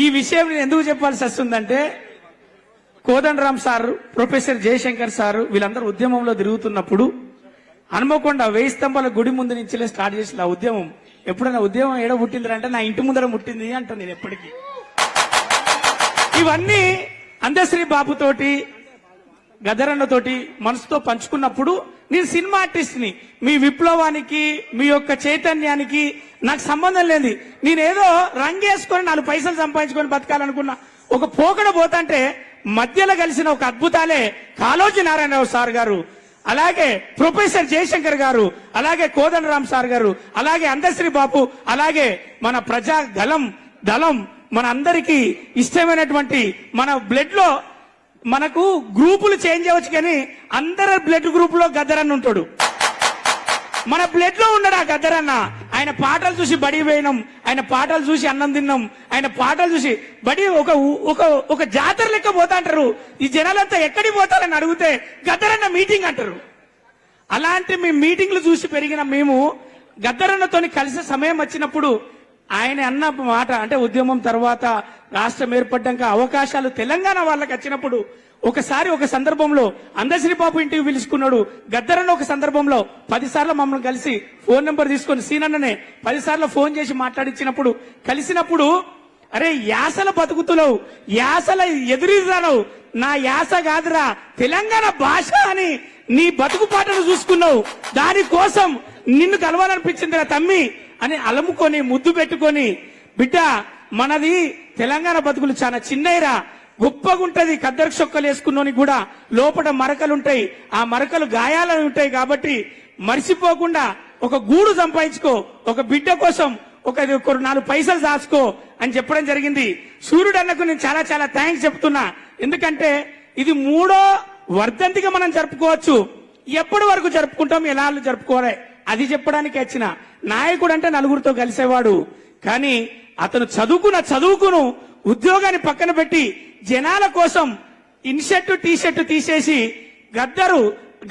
ఈ విషయం నేను ఎందుకు చెప్పాల్సి వస్తుందంటే Kodandaram sir, professor Jayashankar sir వీళ్ళందరూ ఉద్యమంలో తిరుగుతున్నప్పుడు హనుమకొండ 1000 స్తంభాల గుడి ముందు నుంచిలే స్టార్ట్ చేసిన ఆ ఉద్యమం. ఎప్పుడైనా ఉద్యమం ఏడ పుట్టిందంటే నా ఇంటి ముందర పుట్టింది అంటాను నేను ఎప్పటికీ. ఇవన్నీ అందశ్రీ బాబుతోటి గదరన్నతోటి మనసుతో పంచుకున్నప్పుడు నేను సినిమా ఆర్టిస్ట్ ని, మీ విప్లవానికి మీ యొక్క చైతన్యానికి నాకు సంబంధం లేదు. నేనేదో రంగేసుకొని 4 పైసలు సంపాదించుకొని బతకాలనుకున్నా. ఒక పోకడ పోతంటే మధ్యలో కలిసిన ఒక అద్భుతాలే కాళోజీ నారాయణరావు సార్ గారు, అలాగే ప్రొఫెసర్ జయశంకర్ గారు, అలాగే కోదండరామ్ సార్ గారు, అలాగే అందశ్రీ బాబు, అలాగే మన ప్రజా దళం మన అందరికీ ఇష్టమైనటువంటి మన బ్లడ్ లో మనకు గ్రూపులు చేంజ్ అవ్వచ్చు కానీ అందరి బ్లడ్ గ్రూప్ లో గద్దరన్న ఉంటాడు. మన బ్లడ్ లో ఉన్నాడు ఆ గద్దరన్న. ఆయన పాటలు చూసి బడి పోయినాం, ఆయన పాటలు చూసి అన్నం తిన్నాం, ఆయన పాటలు చూసి బడి ఒక జాతర లెక్క పోతా అంటారు. ఈ జనాలంతా ఎక్కడికి పోతారని అడిగితే గద్దరన్న మీటింగ్ అంటారు. అలాంటి మీ మీటింగ్లు చూసి పెరిగిన మేము గద్దరన్నతో కలిసే సమయం వచ్చినప్పుడు ఆయన అన్న మాట అంటే ఉద్యమం తర్వాత రాష్ట్రం ఏర్పడ్డాక అవకాశాలు తెలంగాణ వాళ్ళకి వచ్చినప్పుడు ఒకసారి ఒక సందర్భంలో అందశ్రీ బాబు ఇంటికి పిలుచుకున్నాడు. గద్దరన్న ఒక సందర్భంలో 10 సార్లు మమ్మల్ని కలిసి ఫోన్ నెంబర్ తీసుకొని సీనన్ననే 10 సార్లు ఫోన్ చేసి మాట్లాడించినప్పుడు కలిసినప్పుడు, అరే యాసల బతుకుతున్నావు, యాసల ఎదురురావు, నా యాస కాదురా తెలంగాణ భాష అని నీ బతుకు పాటను చూసుకున్నావు, దానికోసం నిన్ను కలవాలనిపించిందిరా తమ్మి అని అలముకొని ముద్దు పెట్టుకొని, బిడ్డ మనది తెలంగాణ బతుకులు చాలా చిన్నయిరా, గొప్పగుంటది, కద్దరు చొక్కలు వేసుకున్నోని కూడా లోపల మరకలుంటాయి, ఆ మరకలు గాయాలని ఉంటాయి కాబట్టి మర్చిపోకుండా ఒక గూడు సంపాదించుకో, ఒక బిడ్డ కోసం ఒక 4 పైసలు దాచుకో అని చెప్పడం జరిగింది. సూర్యుడు అన్నకు నేను చాలా చాలా థ్యాంక్స్ చెప్తున్నా. ఎందుకంటే ఇది 3వ వర్ధంతిగా మనం జరుపుకోవచ్చు. ఎప్పటి వరకు జరుపుకుంటాం, ఎలా జరుపుకోవాలి అది చెప్పడానికి వచ్చిన నాయకుడు అంటే నలుగురితో కలిసేవాడు. కానీ అతను చదువుకును ఉద్యోగాన్ని పక్కన పెట్టి జనాల కోసం ఇన్షర్ట్ టీషర్ట్ తీసేసి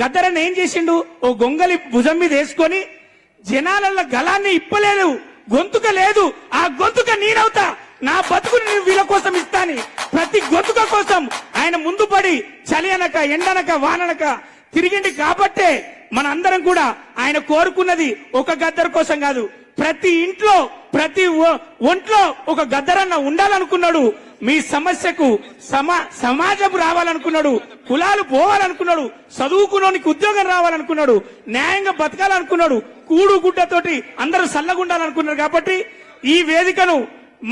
గద్దరని ఏం చేసిండు, ఓ గొంగలి భుజం మీద వేసుకొని జనాల గలాన్ని ఇప్పలేదు, గొంతుక లేదు, ఆ గొంతుక నేనవుతా, నా బతుకుని నేను వీళ్ళ కోసం ఇస్తాను. ప్రతి గొంతుక కోసం ఆయన ముందు పడి చలి అనక ఎండనక వాననక తిరిగింది. కాబట్టే మన అందరం కూడా ఆయన కోరుకున్నది ఒక గద్దర్ కోసం కాదు, ప్రతి ఇంట్లో ప్రతి ఒంట్లో ఒక గద్దరన్న ఉండాలనుకున్నాడు. మీ సమస్యకు సమాజం రావాలనుకున్నాడు, కులాలు పోవాలనుకున్నాడు, చదువుకున్నోనికి ఉద్యోగం రావాలనుకున్నాడు, న్యాయంగా బతకాలనుకున్నాడు, కూడు గుడ్డతోటి అందరూ సల్లగుండాలనుకున్నారు. కాబట్టి ఈ వేదికను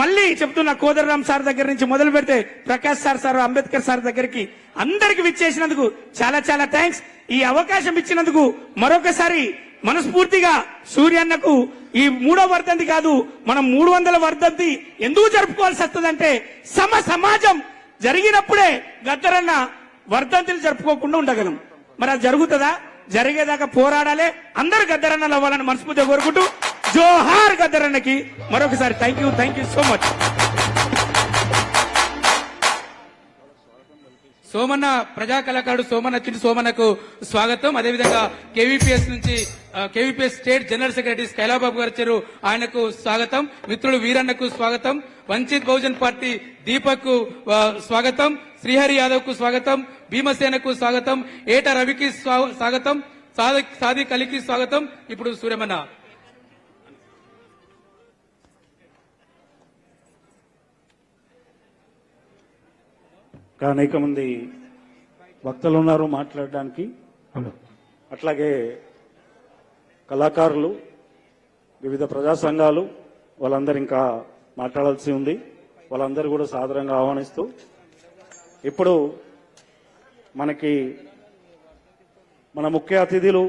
మళ్ళీ చెప్తున్నా, కోదండరామ్ సార్ దగ్గర నుంచి మొదలు పెడితే ప్రకాష్ సార్, అంబేద్కర్ సార్ దగ్గరికి అందరికి విచ్చేసినందుకు చాలా చాలా థ్యాంక్స్. ఈ అవకాశం ఇచ్చినందుకు మరొకసారి మనస్ఫూర్తిగా సూర్యన్నకు ఈ 3వ వర్ధంతి కాదు, మనం 300వ వర్ధంతి ఎందుకు జరుపుకోవాల్సి వస్తుందంటే సమాజం జరిగినప్పుడే గద్దరన్న వర్ధంతిని జరుపుకోకుండా ఉండగలం. మరి అది జరుగుతుందా? జరిగేదాకా పోరాడాలి, అందరు గద్దరన్నలు అవ్వాలని మనస్ఫూర్తిగా కోరుకుంటూ జోహార్ గద్దరన్నకి మరొకసారి thank you so much. Somanna ప్రజా కళాకారుడు సోమన్న చిన్న సోమన్నకు స్వాగతం. అదేవిధంగా కేవీపీఎస్ స్టేట్ జనరల్ సెక్రటరీ కైలాబాబు గారు వచ్చారు, ఆయనకు స్వాగతం. మిత్రుడు వీరన్నకు స్వాగతం. వంచిత్ బహుజన్ పార్టీ దీపక్ కు స్వాగతం. శ్రీహరి యాదవ్ కు స్వాగతం. భీమసేనకు స్వాగతం. ఏట రవికి స్వాగతం. సాదిక్ అలీకి స్వాగతం. ఇప్పుడు సూర్యమన్న. అనేక మంది వక్తలు ఉన్నారు మాట్లాడడానికి. అట్లాగే కళాకారులు, వివిధ ప్రజా సంఘాలు వాళ్ళందరూ ఇంకా మాట్లాడాల్సి ఉంది. వాళ్ళందరూ కూడా సాదరంగా ఆహ్వానిస్తూ ఇప్పుడు మన ముఖ్య అతిథులు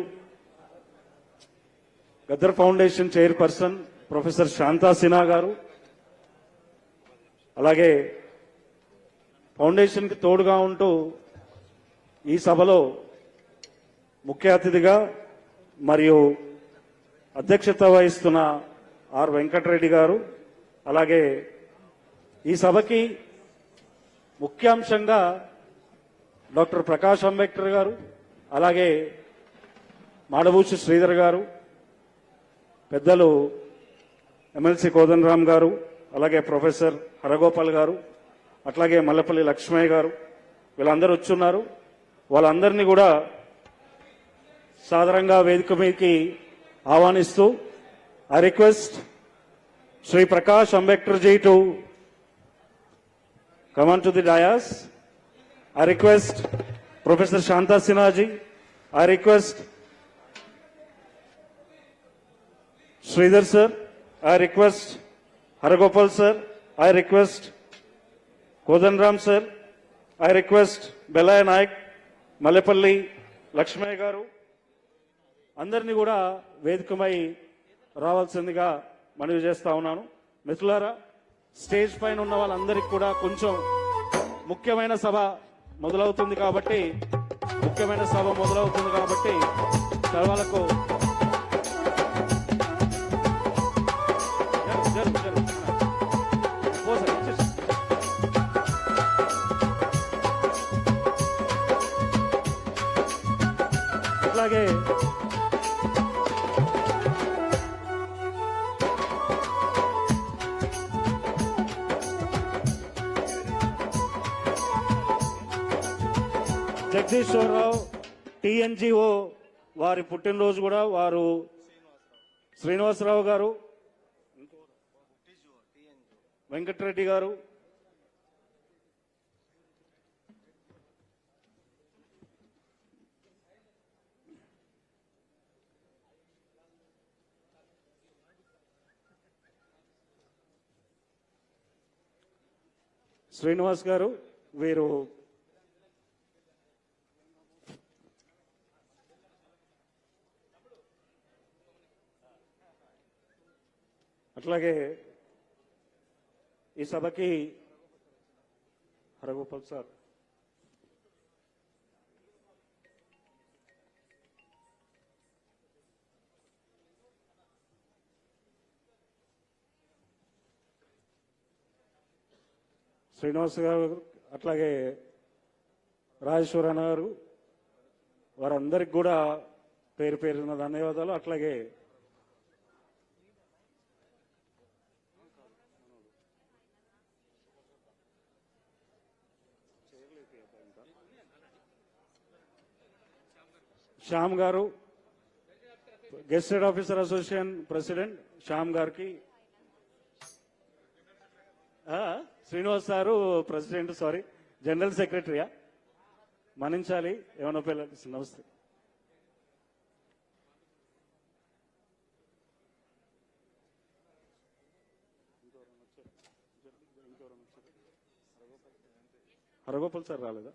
Gaddar foundation chairperson professor Shanta Sinha గారు, అలాగే ఫౌండేషన్ కి తోడుగా ఉంటూ ఈ సభలో ముఖ్య అతిథిగా మరియు అధ్యక్షత వహిస్తున్న ఆర్ వెంకటరెడ్డి గారు, అలాగే ఈ సభకి ముఖ్యాంశంగా డాక్టర్ ప్రకాష్ అంబేద్కర్ గారు, అలాగే మాడభూషి శ్రీధర్ గారు, పెద్దలు ఎమ్మెల్సీ కోదండరామ్ గారు, అలాగే ప్రొఫెసర్ హరగోపాల్ గారు, అట్లాగే మల్లపల్లి లక్ష్మయ్య గారు, వీళ్ళందరూ వచ్చున్నారు. వాళ్ళందరినీ కూడా సాదరంగా వేదిక మీదకి ఆహ్వానిస్తూ I request Shri Prakash Ambedkar ji to come on to the dais. I request Professor Shanta Sinha ji. I request Sridhar sir. I request Haragopal sir. I request Kodanram sir. I request Belaya Naik, Malepalli, Lakshmaya garu. అందరినీ కూడా వేదికమై రావాల్సిందిగా మనవి చేస్తా ఉన్నాను. మిత్రులారా, stage పైన ఉన్న వాళ్ళందరికీ కూడా కొంచెం ముఖ్యమైన సభ మొదలవుతుంది కాబట్టి వాళ్ళకు అట్లాగే జగదీశ్వరరావు టిఎన్జిఓ వారి పుట్టినరోజు కూడా, వారు శ్రీనివాసరావు గారు, వెంకటరెడ్డి గారు, శ్రీనివాస్ గారు, వీరు అట్లాగే ఈ సభకి హరగోపాల్ సార్, శ్రీనివాస్ గారు, అట్లాగే రాజేశ్వరరావు గారు, వారందరికి కూడా పేరు పేరున ధన్యవాదాలు. అట్లాగే Shyam garu, gazetted officer association president Shyam గారికి, Srinivas sir president, sorry general సెక్రటరీయా మన్నించాలి, ఏమన్నా పిల్లలు. నమస్తే. హరగోపాల్ సార్ రాలేదా?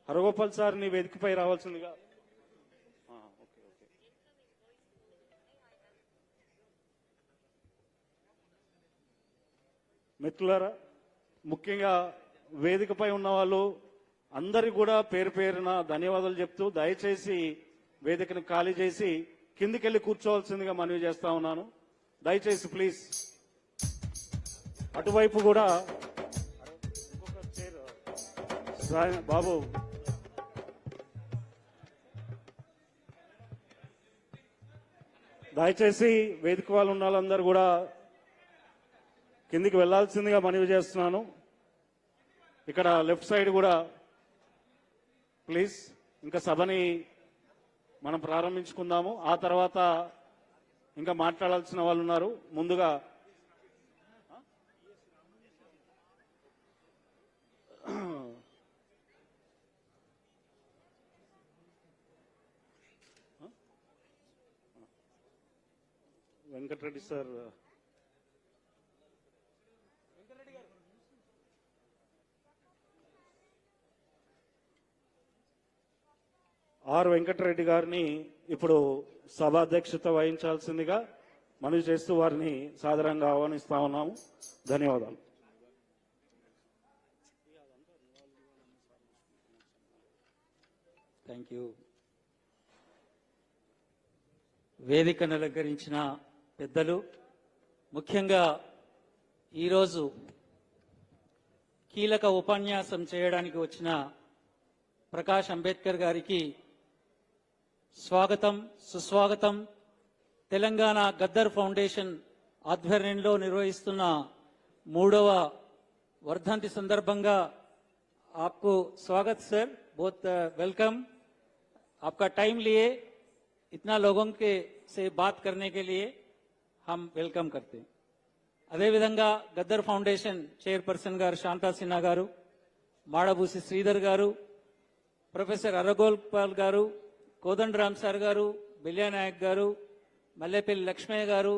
హరగోపాల్ సార్ నీ వేదికపై రావాల్సిందిగా. మిత్రులారా, ముఖ్యంగా వేదికపై ఉన్న వాళ్ళు అందరికి కూడా పేరు పేరున ధన్యవాదాలు చెప్తూ, దయచేసి వేదికను ఖాళీ చేసి కిందికెళ్ళి కూర్చోవలసిందిగా మనవి చేస్తా ఉన్నాను. దయచేసి ప్లీజ్ అటువైపు కూడా బాబు దయచేసి వేదిక వాళ్ళు ఉన్న వాళ్ళందరూ కూడా కిందికి వెళ్లాల్సిందిగా మనవి చేస్తున్నాను. ఇక్కడ లెఫ్ట్ సైడ్ కూడా ప్లీజ్. ఇంకా సభని మనం ప్రారంభించుకుందాము. ఆ తర్వాత ఇంకా మాట్లాడాల్సిన వాళ్ళు ఉన్నారు. ముందుగా వెంకటరెడ్డి సార్, ఆర్ వెంకటరెడ్డి గారిని ఇప్పుడు సభాధ్యక్షత వహించాల్సిందిగా మనవి చేస్తూ వారిని సాదరంగా ఆహ్వానిస్తా ఉన్నాము. ధన్యవాదాలు. Thank you. వేదికను అలంకరించిన పెద్దలు, ముఖ్యంగా ఈరోజు కీలక ఉపన్యాసం చేయడానికి వచ్చిన ప్రకాష్ అంబేద్కర్ గారికి స్వాగతం, సుస్వాగతం. తెలంగాణ గద్దర్ ఫౌండేషన్ ఆధ్వర్యంలో నిర్వహిస్తున్న మూడవ వర్ధంతి సందర్భంగా आपको स्वागत सर, बहुत वेलकम। आपका टाइम लिए इतना लोगों के से बात करने के लिए हम वेलकम करते हैं। అదే విధంగా గద్దర్ ఫౌండేషన్ చైర్పర్సన్ గారు శాంతా సిన్హా గారు, మాడబూసి శ్రీధర్ గారు, ప్రొఫెసర్ అరగోపాల్ గారు, కోదండరామ్ సార్ గారు, బిల్యానాయక్ గారు, మల్లెపల్లి లక్ష్మయ్య గారు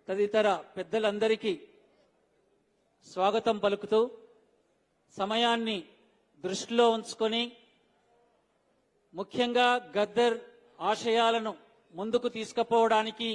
తదితర పెద్దలందరికీ స్వాగతం పలుకుతూ సమయాన్ని దృష్టిలో ఉంచుకొని ముఖ్యంగా గద్దర్ ఆశయాలను ముందుకు తీసుకుపోవడానికి